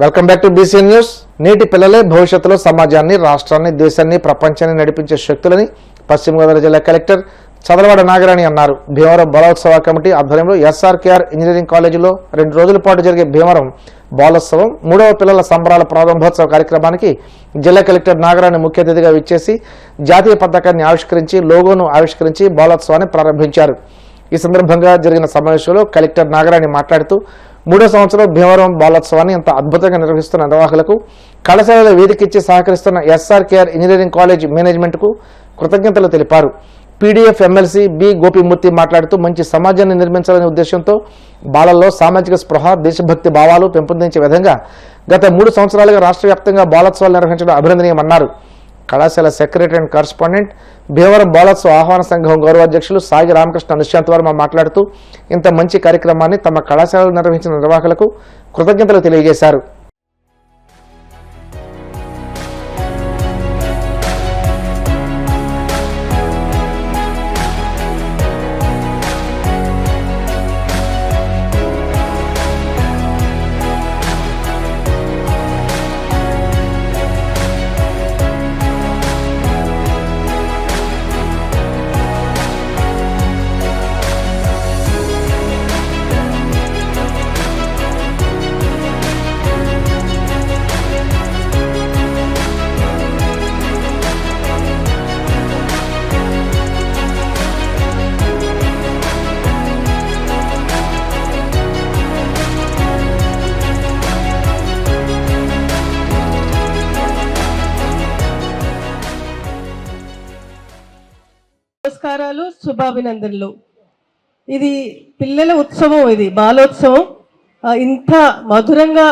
Welcome back to BC news. నేటి పిల్లలే భవిష్యత్తులో సమాజాన్ని, రాష్ట్రాన్ని, దేశాన్ని, ప్రపంచాన్ని నడిపించే శక్తులని పశ్చిమ గోదావరి జిల్లా కలెక్టర్ చదలవాడ నాగరాణి అన్నారు. భీమవరం బాలోత్సవ కమిటీ ఆధ్వర్యంలో ఎస్ఆర్కేఆర్ ఇంజనీరింగ్ కాలేజీలో 2 రోజుల పాటు జరిగే భీమవరం బాలోత్సవం 3వ పిల్లల సంబరాల ప్రారంభోత్సవ కార్యక్రమానికి జిల్లా కలెక్టర్ నాగరాణి ముఖ్య అతిథిగా విచ్చేసి జాతీయ పతాకాన్ని ఆవిష్కరించి, లోగోను ఆవిష్కరించి బాలోత్సవాన్ని ప్రారంభించారు. ఈ సందర్భంగా జరిగిన సమావేశంలో కలెక్టర్ నాగరాణి మాట్లాడుతూ 3వ సంవత్సరం భీమవరం బాలోత్సవాన్ని ఇంత అద్భుతంగా నిర్వహిస్తున్న నిర్వాహకులకు, కళాశాలలో వేదికిచ్చి సహకరిస్తున్న ఎస్ఆర్కేఆర్ ఇంజనీరింగ్ కాలేజ్ మేనేజ్మెంట్కు కృతజ్ఞతలు తెలిపారు. పీడీఎఫ్ ఎమ్మెల్సీ బి గోపిమూర్తి మాట్లాడుతూ మంచి సమాజాన్ని నిర్మించాలనే ఉద్దేశంతో బాలల్లో సామాజిక స్పృహ, దేశభక్తి భావాలు పెంపొందించే విధంగా గత 3 సంవత్సరాలుగా రాష్ట్ర వ్యాప్తంగా బాలోత్సవాలు నిర్వహించడం అభినందనీయమన్నారు. కళాశాల సెక్రటరీ అండ్ కరస్పాండెంట్, భీమవరం బాలోత్సవ ఆహ్వాన సంఘం గౌరవాధ్యక్షులు సాయి రామకృష్ణ నిశాంత్ వర్మ మాట్లాడుతూ ఇంత మంచి కార్యక్రమాన్ని తమ కళాశాలలో నిర్వహించిన నిర్వాహకులకు కృతజ్ఞతలు తెలియజేశారు. నమస్కారాలు, శుభాభినందనలు. ఇది పిల్లల ఉత్సవం, ఇది బాలోత్సవం. ఇంత మధురంగా,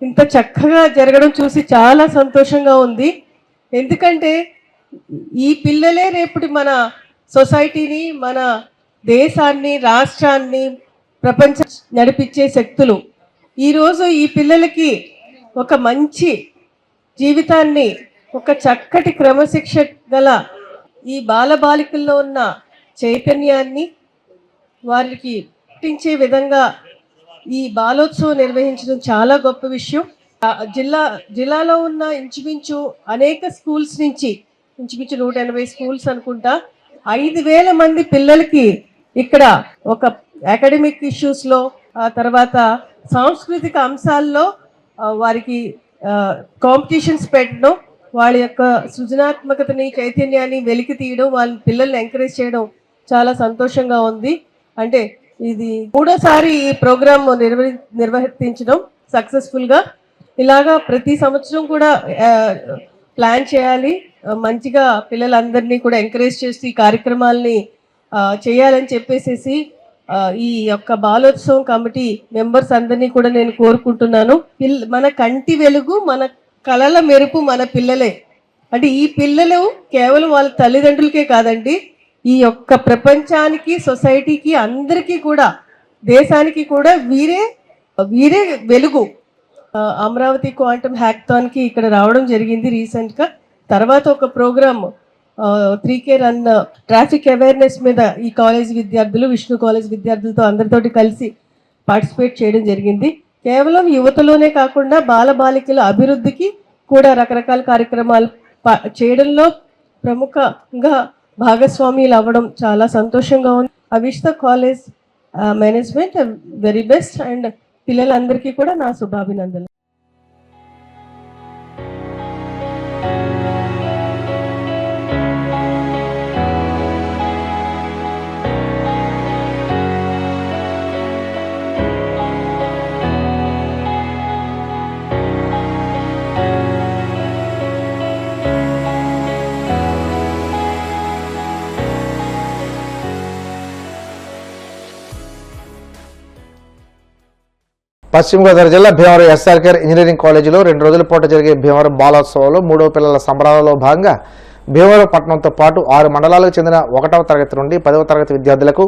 ఇంత చక్కగా జరగడం చూసి చాలా సంతోషంగా ఉంది. ఎందుకంటే ఈ పిల్లలే రేపటి మన సొసైటీని, మన దేశాన్ని, రాష్ట్రాన్ని, ప్రపంచం నడిపించే శక్తులు. ఈరోజు ఈ పిల్లలకి ఒక మంచి జీవితాన్ని, ఒక చక్కటి క్రమశిక్షణ గల ఈ బాలబాలికల్లో ఉన్న చైతన్యాన్ని వారికి పుట్టించే విధంగా ఈ బాలోత్సవం నిర్వహించడం చాలా గొప్ప విషయం. జిల్లాలో ఉన్న ఇంచుమించు అనేక స్కూల్స్ నుంచి, ఇంచుమించు 180 స్కూల్స్ అనుకుంటా, 5,000 మంది పిల్లలకి ఇక్కడ ఒక అకాడమిక్ ఇష్యూస్లో, తర్వాత సాంస్కృతిక అంశాల్లో వారికి కాంపిటీషన్స్ పెట్టడం, వాళ్ళ యొక్క సృజనాత్మకతని, చైతన్యాన్ని వెలికి తీయడం, వాళ్ళ పిల్లల్ని ఎంకరేజ్ చేయడం చాలా సంతోషంగా ఉంది. అంటే ఇది 3వసారి ఈ ప్రోగ్రామ్ నిర్వర్తించడం సక్సెస్ఫుల్గా. ఇలాగా ప్రతి సంవత్సరం కూడా ప్లాన్ చేయాలి, మంచిగా పిల్లలందరినీ కూడా ఎంకరేజ్ చేస్తూ ఈ కార్యక్రమాలని చేయాలని చెప్పేసి ఈ యొక్క బాలోత్సవం కమిటీ మెంబర్స్ అందరినీ కూడా నేను కోరుకుంటున్నాను. మన కంటి వెలుగు, మన కళల మెరుపు మన పిల్లలే. అంటే ఈ పిల్లలు కేవలం వాళ్ళ తల్లిదండ్రులకే కాదండి, ఈ యొక్క ప్రపంచానికి, సొసైటీకి, అందరికీ కూడా, దేశానికి కూడా వీరే వెలుగు. అమరావతి క్వాంటమ్ హ్యాకథాన్కి ఇక్కడ రావడం జరిగింది రీసెంట్గా. తర్వాత ఒక programme 3K run traffic awareness మీద ఈ కాలేజ్ విద్యార్థులు, విష్ణు కాలేజ్ విద్యార్థులతో అందరితోటి కలిసి పార్టిసిపేట్ చేయడం జరిగింది. కేవలం యువతలోనే కాకుండా బాలబాలికల అభివృద్ధికి కూడా రకరకాల కార్యక్రమాలు చేయడంలో ప్రముఖంగా భాగస్వామ్యులు అవ్వడం చాలా సంతోషంగా ఉంది. I wish the college management very best and పిల్లలందరికీ కూడా నా శుభాభినందనలు. పశ్చిమ గోదావరి జిల్లా భీమవరం ఎస్ఆర్కేఆర్ ఇంజనీరింగ్ కాలేజీలో 2 రోజుల పాటు జరిగే భీమవరం బాలోత్సవంలో 3వ పిల్లల సంబరాలలో భాగంగా భీమవరం పట్టణంతో పాటు 6 మండలాలకు చెందిన 1వ తరగతి నుండి 10వ తరగతి విద్యార్థులకు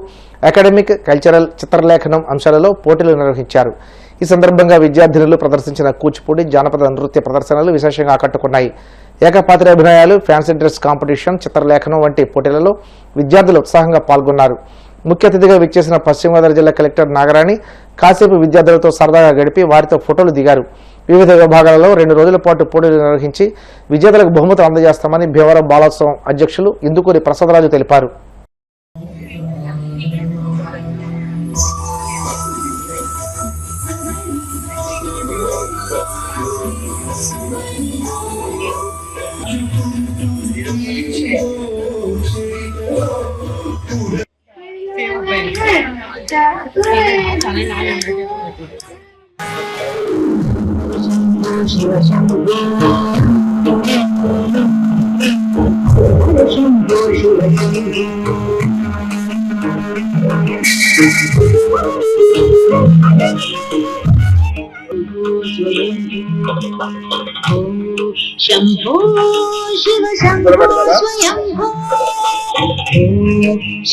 అకాడమిక్, కల్చరల్, చిత్రలేఖనం అంశాలలో పోటీలు నిర్వహించారు. ఈ సందర్భంగా విద్యార్థినులు ప్రదర్శించిన కూచిపూడి, జానపద నృత్య ప్రదర్శనలు విశేషంగా ఆకట్టుకున్నాయి. ఏకపాత్ర అభినయాలు, ఫ్యాన్సీ డ్రెస్ కాంపిటీషన్, చిత్రలేఖనం వంటి పోటీలలో విద్యార్థులు ఉత్సాహంగా పాల్గొన్నారు. ముఖ్య అతిథిగా విచ్చేసిన పశ్చిమ గోదావరి జిల్లా కలెక్టర్ నాగరాణి కాసేపు విద్యార్థులతో సరదాగా గడిపి వారితో ఫోటోలు దిగారు. వివిధ విభాగాలలో 2 రోజుల పాటు పోటీలు నిర్వహించి విజేతలకు బహుమతులు అందజేస్తామని భీమవరం బాలోత్సవం అధ్యక్షులు ఇందుకూరి ప్రసాదరాజు తెలిపారు. शंभो शिव शंभो स्वयंभो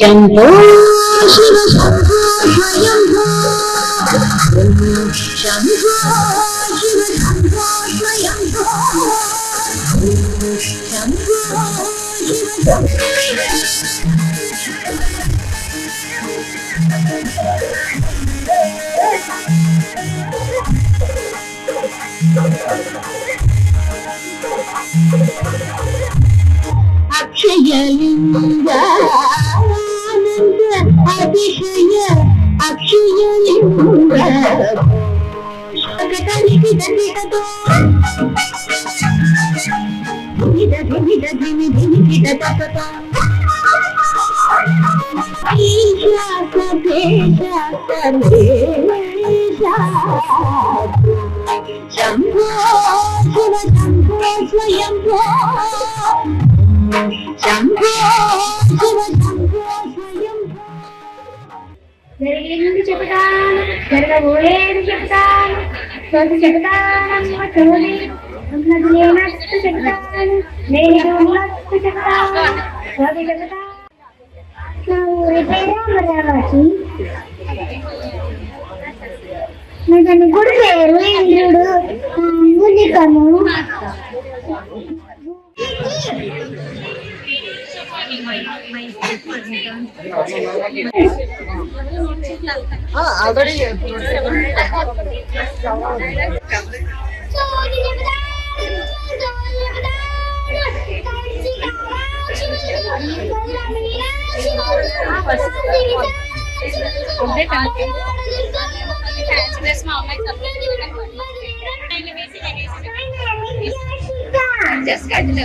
शंभो शिव शंभो स्वयंभो शंभो शिव शंभो स्वयंभो शंभो अक्षयलिंग अतिशय अक्षयलिंग शंभो शिव शंभो स्वयंभो शंभो शिव शंभो स्वयंभो జరిగింది చెప్తాను జరగబోయేది చెప్తాను సోది చెప్తానమ్మ సోది ఉన్నది లేనట్టు చెప్తాను నేను ఉన్నట్టు చెప్తాను సోది చెప్తాను నా ఊరి పేరు అమరావతి నా గుడి పేరు ఇంద్రుడు గుడికము Just cut it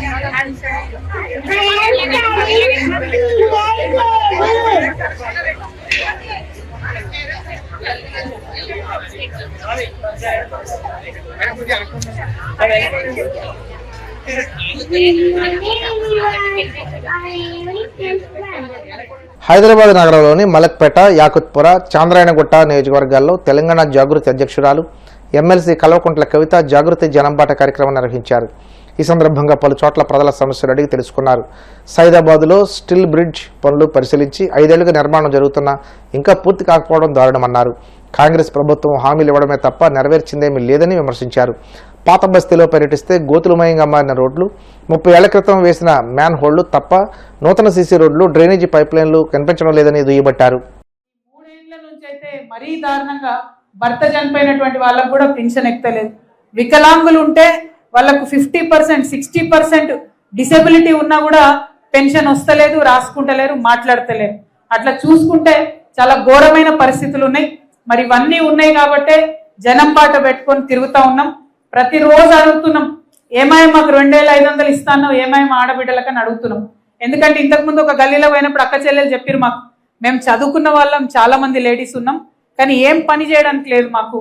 హైదరాబాద్ నగరంలోని మలక్పేట, యాకుత్పుర, చాంద్రాయణగుట్ట నియోజకవర్గాల్లో తెలంగాణ జాగృతి అధ్యక్షురాలు ఎమ్మెల్సీ కల్వకుంట్ల కవిత జాగృతి జనంబాట కార్యక్రమం నిర్వహించారు. ఈ సందర్భంగా పలు చోట్ల ప్రజల సమస్యలు అడిగి తెలుసుకున్నారు. సైదాబాద్లో స్టిల్ బ్రిడ్జ్ పనులు పరిశీలించి 5 ఏళ్లుగా నిర్మాణం జరుగుతున్నా ఇంకా పూర్తి కాకపోవడం దారుణమన్నారు. కాంగ్రెస్ ప్రభుత్వం హామీలు ఇవ్వడమే తప్ప నెరవేర్చిందేమీ లేదని విమర్శించారు. పాత బస్తీలో పర్యటిస్తే గోతులమయంగా మారిన రోడ్లు, 30 ఏళ్ల క్రితం వేసిన మ్యాన్ హోళ్లు తప్ప నూతన సీసీ రోడ్లు, డ్రైనేజీ పైప్ లైన్లు కనిపించడం లేదని దుయ్యబట్టారు. 3 ఏళ్ల నుంచి అయితే మరీ దారుణంగా భర్త చనిపోయినటువంటి వాళ్ళకు కూడా పెన్షన్ ఎక్కలేదు. వికలాంగులు ఉంటే వాళ్ళకు 50%, 60% డిసెబిలిటీ ఉన్నా కూడా పెన్షన్ వస్తలేదు, రాసుకుంటలేరు, మాట్లాడతలేరు. అట్లా చూసుకుంటే చాలా ఘోరమైన పరిస్థితులు ఉన్నాయి. మరి ఇవన్నీ ఉన్నాయి కాబట్టే జనం పాట పెట్టుకొని తిరుగుతూ ఉన్నాం. ప్రతిరోజు అడుగుతున్నాం, ఏమాయ మాకు 2500 ఇస్తానో ఏమాయ ఆడబిడ్డలకని అడుగుతున్నాం. ఎందుకంటే ఇంతకుముందు ఒక గల్లీలో పోయినప్పుడు అక్క చెల్లెలు చెప్పారు మాకు, మేము చదువుకున్న వాళ్ళం, చాలా మంది లేడీస్ ఉన్నాం, కానీ ఏం పని చేయడానికి లేదు, మాకు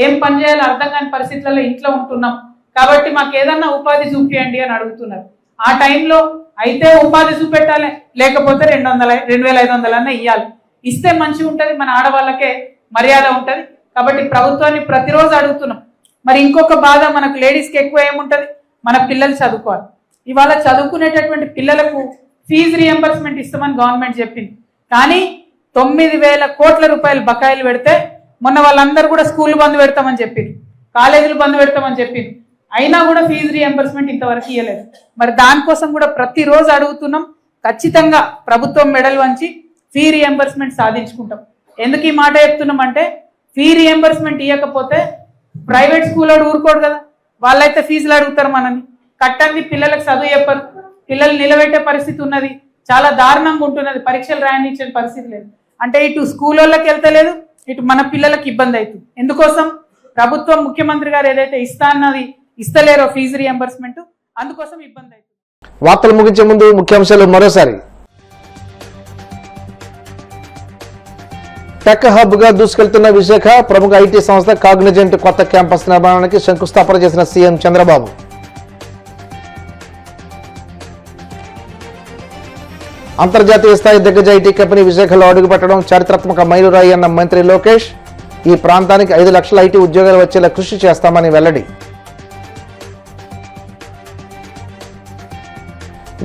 ఏం పని చేయాలో అర్థం కాని పరిస్థితులలో ఇంట్లో ఉంటున్నాం, కాబట్టి మాకు ఏదన్నా ఉపాధి చూపియండి అని అడుగుతున్నారు. ఆ టైంలో అయితే ఉపాధి చూపెట్టాలి, లేకపోతే 2500 అన్న ఇవ్వాలి. ఇస్తే మంచిగా ఉంటుంది, మన ఆడవాళ్ళకే మర్యాద ఉంటుంది. కాబట్టి ప్రభుత్వాన్ని ప్రతిరోజు అడుగుతున్నాం. మరి ఇంకొక బాధ మనకు లేడీస్కి ఎక్కువ ఏముంటుంది, మన పిల్లలు చదువుకోవాలి. ఇవాళ చదువుకునేటటువంటి పిల్లలకు ఫీజు రియంబర్స్మెంట్ ఇస్తామని గవర్నమెంట్ చెప్పింది. కానీ 9,000 కోట్ల రూపాయలు బకాయిలు పెడితే మొన్న వాళ్ళందరూ కూడా స్కూల్ బంద్ పెడతామని చెప్పింది, కాలేజీలు బంద్ పెడతామని చెప్పింది. అయినా కూడా ఫీజు రియంబర్స్మెంట్ ఇంతవరకు ఇవ్వలేదు. మరి దానికోసం కూడా ప్రతిరోజు అడుగుతున్నాం. ఖచ్చితంగా ప్రభుత్వం మెడల్ వంచి ఫీ రియంబర్స్మెంట్ సాధించుకుంటాం. ఎందుకు ఈ మాట చెప్తున్నాం అంటే, ఫీ రియంబర్స్మెంట్ ఇవ్వకపోతే ప్రైవేట్ స్కూల్లో ఊరుకోడు కదా, వాళ్ళైతే ఫీజులు అడుగుతారు మనని. కట్టంది పిల్లలకు చదువు చెప్పరు, పిల్లలు నిలబెట్టే పరిస్థితి ఉన్నది, చాలా దారుణంగా ఉంటున్నది, పరీక్షలు రాయనిచ్చే పరిస్థితి లేదు. అంటే ఇటు స్కూల్ వాళ్ళకి వెళ్తలేదు, ఇటు మన పిల్లలకు ఇబ్బంది అవుతుంది. ఎందుకోసం? ప్రభుత్వం ముఖ్యమంత్రి గారు ఏదైతే ఇస్తా అన్నది ఇస్తలేరో ఫీజు రియంబర్స్మెంట్, అందుకోసం ఇబ్బంది అవుతుంది. వార్తలు ముగించే ముందు ముఖ్యాంశాలు మరోసారి. టెక్ హబ్ గా దూసుకెళ్తున్న విశాఖ, ప్రముఖ ఐటీ సంస్థ కాగ్నిజెంట్ కొత్త క్యాంపస్ నిర్మాణానికి శంకుస్థాపన చేసిన సీఎం చంద్రబాబు. అంతర్జాతీయ స్థాయి దిగ్గజ ఐటీ కంపెనీ విశాఖలో అడుగుపెట్టడం చారిత్రాత్మక మైలురాయి అన్న మంత్రి లోకేష్. ఈ ప్రాంతానికి 5 లక్షల ఐటీ ఉద్యోగాలు వచ్చేలా కృషి చేస్తామని వెల్లడి.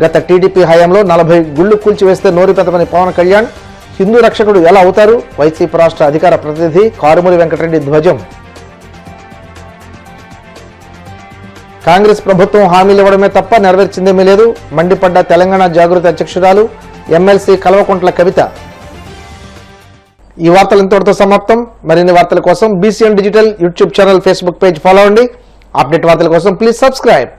గత టీడీపీ హయాంలో 40 గుళ్లు కూల్చివేస్తే నోరు పెదమని పవన్ కళ్యాణ్. హిందూ రక్షకుడు ఎలా అవుతారు? వైసీపీ రాష్ట్ర అధికార ప్రతినిధి కారుమూరి వెంకటరెడ్డి ధ్వజం. కాంగ్రెస్ ప్రభుత్వం హామీలు ఇవ్వడమే తప్ప నెరవేర్చిందేమీ లేదు, మండిపడ్డ తెలంగాణ జాగృతి అధ్యక్షురాలు ఎమ్మెల్సీ కల్వకుంట్ల కవిత. ఈ వార్తలు ఇంతటితో సమాప్తం. మరిన్ని వార్తల కోసం BCN digital YouTube channel, Facebook page follow అవ్వండి. అప్డేట్ వార్తల కోసం ప్లీజ్ సబ్స్క్రైబ్.